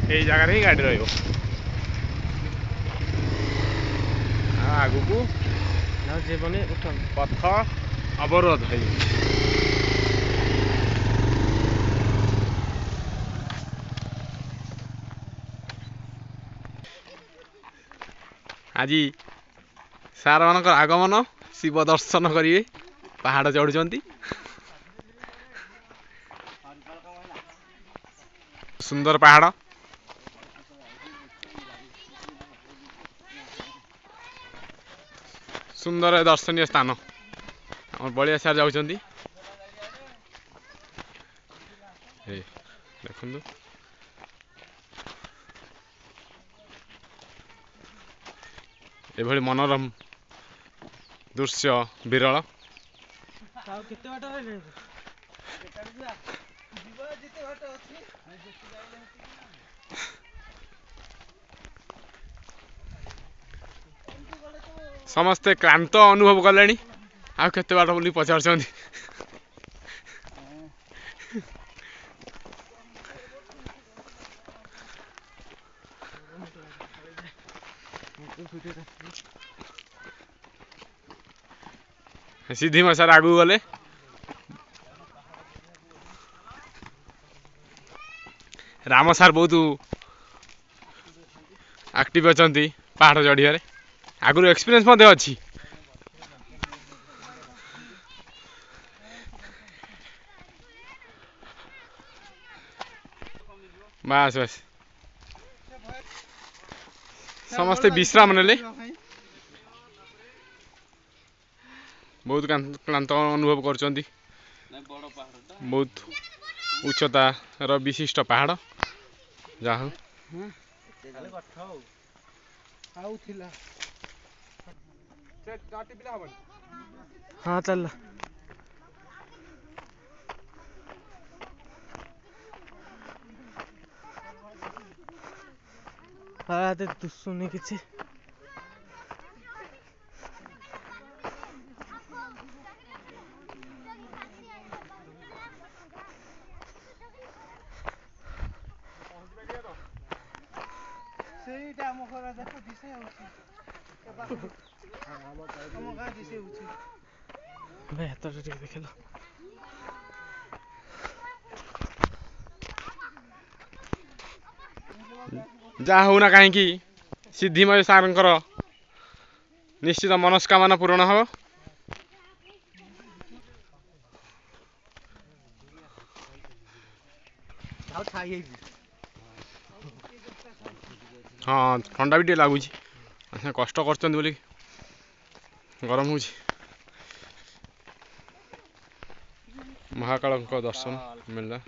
यही जगह ही गाड़ी रही आगु को पथ अवरोध है। आज सार मान आगमन शिव दर्शन करेंगे पहाड़ चढ़ुंट सुंदर पहाड़ सुंदर दर्शनीय स्थान बलिया सार जाऊँ देखु एभली मनोरम दृश्य विरल समस्ते क्लांत अनुभव कले आ केते बाट बोली पचार सीधी मसार आगू गले राम सार बहुत एक्टिव अच्छा पहाड़ चढ़िया आगु एक्सपीरियंस अच्छी बस बस समस्ते विश्राम ने बहुत क्लांत अनुभव कर बहुत उच्चतार विशिष्ट पहाड़ जहाँ हाँ चल तू सुनी किसी देख जहाँ होना कहीं सिद्धिमय सारंकर निश्चित मनस्कामना पूरण हम हाँ ठंडा भी लगुच कष्ट कर गरम हो महाकाल दर्शन मिलला